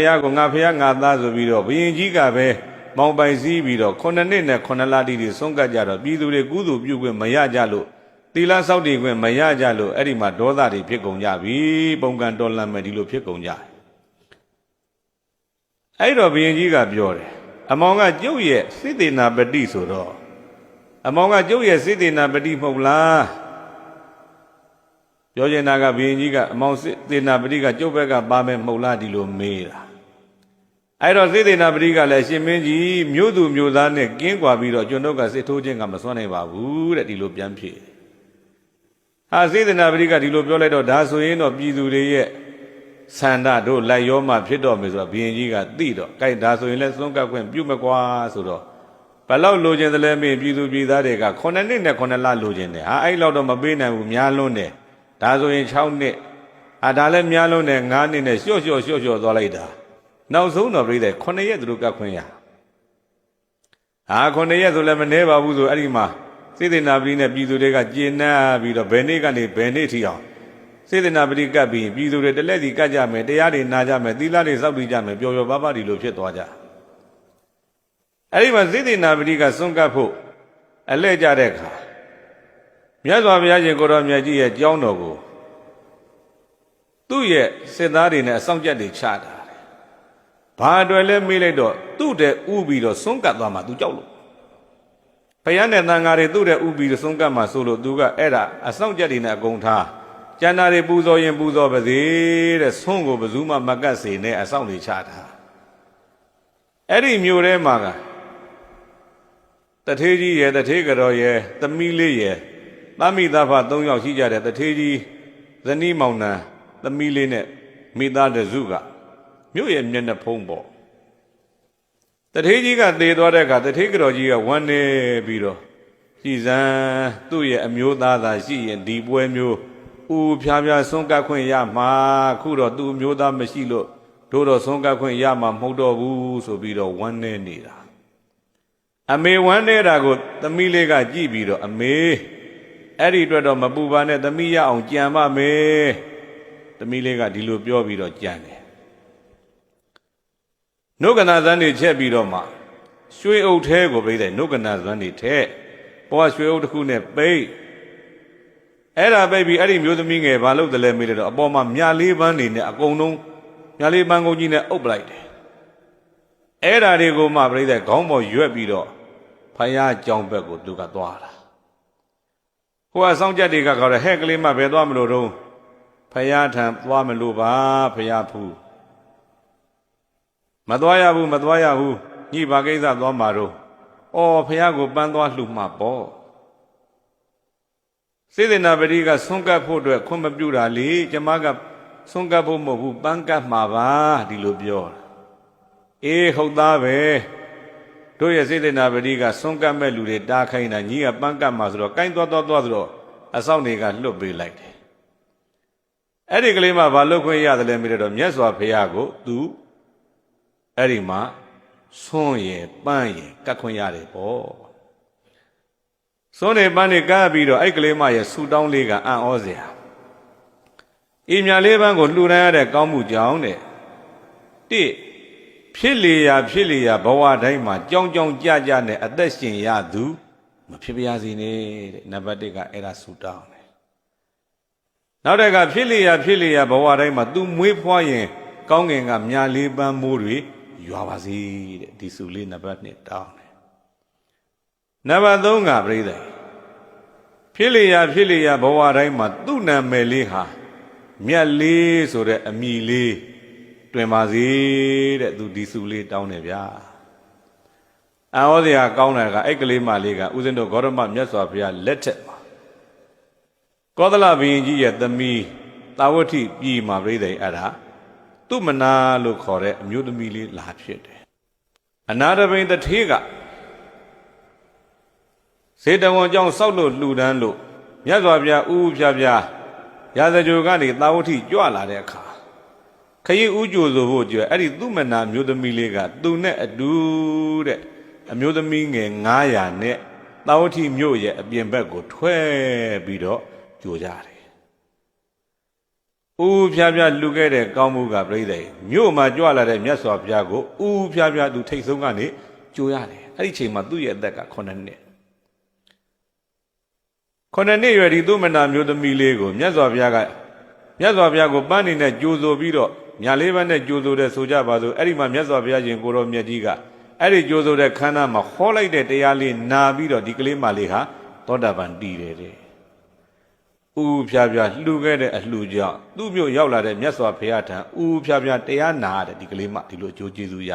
ဖះကိုငါဖះငါသားဆိုပြီးတော့ဘုရင်ကြီးကပဲမောင်ပိုင်စည်းပြီးတော့9နှစ်နဲ့9လတိတိဆုံးကတ်ကြတော့ပြည်သူတွေကုသိုလ်ပြုခွင့်မရကြလို့သီလစောင့်တည်ခွင့်မရကြလို့အဲ့ဒီမှာဒေါသတွေဖြစ်ကုန်ကြပြီပုံကံတော်လန့်မဲ့ဒီလိုဖြစ်ကုန်ကြအဲ့တော့ဘုရင်ကြီးကပြောတယ်အမောင်ကကျုပ်ရဲ့စိသေနာပတိဆိုတော့အမောင်ကကျုပ်ရဲ့စိသေနာပတိမဟုတ်လားပြောချင်တာကဘုရင်ကြီးကအမောင်စိသေနာပတိကကျုပ်ဘက်ကပါမယ်မဟုတ်လားဒီလိုမေးတာအဲ့တော့စိသေနာပတိကလည်းရှင်မင်းကြီးမြို့သူမြို့သားနဲ့ကင်းကွာပြီးတော့ကျွန်တော်ကစစ်ထိုးခြင်းကမစွန့်နိုင်ပါဘူးတဲ့ဒီလိုပြန်ဖြေဟာစိသေနာပတိကဒီလိုပြောလိုက်တော့ဒါဆိုရင်တော့ပြည်သူတွေရဲ့ဆန္ဒတို့လိုက်ရောမှဖြစ်တော့မယ်ဆိုတော့ဘုရင်ကြီးကသိတော့ကြိုက်ဒါဆိုရင်လည်းစွန့်ကပ်ခွင့်ပြုမကွာဆိုတော့ဘယ်လောက်လိုချင်သလဲမင်းပြည်သူပြည်သားတွေက9နှစ်နဲ့9လလိုချင်တယ်ဟာအဲ့လောက်တော့မပေးနိုင်ဘူးများလွန်းတယ်ဒါဆိုရင်6နှစ်ဒါလည်းများလွန်းတယ်9နှစ်နဲ့လျှော့သွားလိုက်တာနောက်ဆုံးတော့ပြိတဲ့9ရက်သူတို့ကတ်ခွင့်ရ9ရက်ဆိုလည်းမနှဲပါဘူးဆိုအဲ့ဒီမှာစေတနာပတိနဲ့ပြည်သူတွေကကျေနပ်ပြီးတော့ဘယ်နေ့ကနေဘယ်နေ့ထိအောင်စေတနာပတိကတ်ပြီးပြည်သူတွေတလက်စီကတ်ကြမယ်တရားတွေနာကြမယ်သီလတွေစောင့်တည်ကြမယ်ပျော်ပျော်ပါးပါးဒီလိုဖြစ်သွားကြအဲ့ဒီမှာစေတနာပတိကစွန့်ကပ်ဖို့အလဲကြတဲ့အခါမြတ်စွာဘုရားရှင်ကိုရောမြတ်ကြီးရဲ့ကြောင်းတော်ကိုသူ့ရဲ့စစ်သားတွေနဲ့အဆောင်ကြက်တွေချတာဘာအတွက်လဲမေးလိုက်တော့သူ့တဲ့ဥပြီးတော့စွန့်ကပ်သွားမှသူကြောက်လို့ဘုရားနဲ့တန်ဃာတွေသူ့တဲ့ဥပြီးတော့စွန့်ကပ်မှဆိုလို့သူကအဲ့ဒါအဆောင်ကြက်တွေနဲ့အကုန်ထားကျန်တာတွေပူဇော်ရင်ပူဇော်ပါစေတဲ့ဆွန့်ကိုဘယ်သူမှမကတ်စေနဲ့အဆောင်တွေချတာအဲ့ဒီမြို့ထဲမှာကတထေးကြီးရဲ့တထေးကတော်ရဲ့သမီးလေးရဲ့သားမိသားဖ3ယောက်ရှိကြတဲ့တထေးကြီးဇနီးမောင်နှံသမီးလေးနဲ့မိသားတစုကမြို့ရဲ့မျက်နှာဖုံးပေါ့တထေးကြီးကသေသွားတဲ့အခါတထေးကတော်ကြီးကဝမ်းနေပြီးတော့ကြည်စမ်းသူ့ရဲ့အမျိုးသားသာရှိရင်ဒီပွဲမျိုးဦးဖြားဖြားဆုံးကပ်ခွင့်ရမှာခုတော့သူ့မျိုးသားမရှိလို့တို့တော့ဆုံးကပ်ခွင့်ရမှာမဟုတ်တော့ဘူးဆိုပြီးတော့ဝမ်းနေနေတာအမေဝမ်းနေတာကိုသမီးလေးကကြည့်ပြီးတော့အမေအဲ့ဒီအတွက်တော့မပူပါနဲ့သမီးရအောင်ကြံပါမယ်သမီးလေးကဒီလိုပြောပြီးတော့ကြံတယ်နှုတ်ကနာဇန်းတွေချက်ပြီးတော့မှရွှေအုပ်ထဲကိုပြိတဲ့နှုတ်ကနာဇန်းတွေထက်ပေါ်ရွှေအုပ်တစ်ခုနဲ့ပိတ်အဲ့ဒါပိတ်ပြီးအဲ့ဒီမျိုးသမီးငယ်ဘာလို့တလဲမေးလိုက်တော့အပေါ်မှာမြလေးပန်းတွေနဲ့အကုန်လုံးမြလေးပန်းကုန်ကြီးနဲ့အုပ်ပလိုက်တယ်အဲ့ဒါတွေကိုမှပြိတဲ့ခေါင်းပေါ်ရွက်ပြီးတော့ဖယားကြောင်ဘက်ကိုသူကသွားတာဟိုအဆောင်ကြက်တွေကခေါ်တယ်ဟဲ့ကလေးမဘယ်သွားမလို့တော့ဖယားထံသွားမလို့ပါဖယားဖူးမသွားရဘူးညိပါကိစ္စသွားမှာတော့အော်ဖယားကိုပန်းသွားလှူမှာပေါ့စေတနာပတိကဆွန့်ကပ်ဖို့အတွက်ခွင့်မပြုတာလေကျမကဆွန့်ကပ်ဖို့မဟုတ်ဘူးပန်းကပ်မှာပါဒီလိုပြောတာအေးဟုတ်သားပဲတို့ရဲ့စေတနာပတိကဆွန့်ကပ်မဲ့လူတွေတားခိုင်းတာညီကပန်းကပ်မှာဆိုတော့ကိုင်းသွားဆိုတော့အဆောင်တွေကလွတ်ပေးလိုက်တယ်အဲ့ဒီကလေးမှဘာလို့ခွင့်ရတယ်လဲမေးတော့မြတ်စွာဘုရားကိုသူအဲ့ဒီမှာဆွန့်ရယ်ပန်းရယ်ကတ်ခွင့်ရတယ်ပေါ့စွန့်နေပန်းနေကပ်ပြီးတော့အဲ့ကလေးမရဲ့ဆူတောင်းလေးကအံ့ဩစရာဤမြလေးပန်းကိုလှူဒန်းရတဲ့ကောင်းမှုကြောင့်တဲ့တိဖြစ်လေရာဘဝတိုင်းမှာကြောင်းကြနဲ့အသက်ရှင်ရသူမဖြစ်ပါစေနဲ့တဲ့နံပါတ်1ကအဲ့ဒါဆူတောင်းတယ်နောက်တက်ကဖြစ်လေရာဘဝတိုင်းမှာသူမွေးဖွားရင်ကောင်းငင်ကမြလေးပန်းမိုးတွေရွာပါစေတဲ့ဒီဆူလေးနံပါတ်2တောင်းတယ်နံပါတ်3ကပြိဿဖြစ်လေရာဘဝတိုင်းမှာသူ့နာမည်လေးဟာမြတ်လေးဆိုတဲ့အမည်လေးတွင်ပါစေတဲ့သူဒီစုလေးတောင်းတယ်ဗျာအံ့ဩစရာကောင်းတာကအဲ့ကလေးမလေးကဦးဇင်းတို့ဂေါရမမြတ်စွာဘုရားလက်ထက်မှာကောသလဘုရင်ကြီးရဲ့သမီးတာဝတိပြည်မှာပြိဿအဲ့ဒါသူမနာလို့ခေါ်တဲ့အမျိုးသမီးလေးလာဖြစ်တယ်အနာတပိန်တထေးကဇေတဝန်ကြောင့်စောက်လို့လှူဒန်းလို့မြတ်စွာဘုရားဥဖြာရာဇဂိုကနေတာဝတိကြွလာတဲ့အခါခရီးဥကြိုဆိုဖို့ကြွအဲ့ဒီသူမနာမျိုးသမီးလေးကသူနဲ့အတူတဲ့အမျိုးသမီးငယ်900နဲ့တာဝတိမြို့ရဲ့အပြင်ဘက်ကိုထွက်ပြီးတော့ကြိုကြတယ် ဦးဖြားဖြားလှူခဲ့တဲ့ကောင်းမှုကပြိဿရဲ့မြို့မှာကြွလာတဲ့မြတ်စွာဘုရားကိုဦးဖြားဖြားသူထိတ်ဆုံးကနေကြိုရတယ်အဲ့ဒီချိန်မှာသူ့ရဲ့အသက်က9နှစ်9နှစ်ရွယ်ဒီသူမနာမျိုးသမီးလေးကိုမြတ်စွာဘုရားကိုပန်းနေနဲ့ကြိုဆိုပြီးတော့ညာလေးပန်းနဲ့ကြိုဆိုတဲ့ဆိုကြပါစို့အဲ့ဒီမှာမြတ်စွာဘုရားရှင်ကိုရောမြတ်ကြီးကအဲ့ဒီကြိုဆိုတဲ့ခန္ဓာမှာဟောလိုက်တဲ့တရားလေးနာပြီးတော့ဒီကလေးမလေးဟာသောတာပန်တည်တယ်တဲ့ဦးဖြားဖြားလှူခဲ့တဲ့အလှူကြောင့်သူ့မြို့ရောက်လာတဲ့မြတ်စွာဘုရားထံဦးဖြားဖြားတရားနာတဲ့ဒီကလေးမဒီလိုအကျိုးကျေးဇူးရ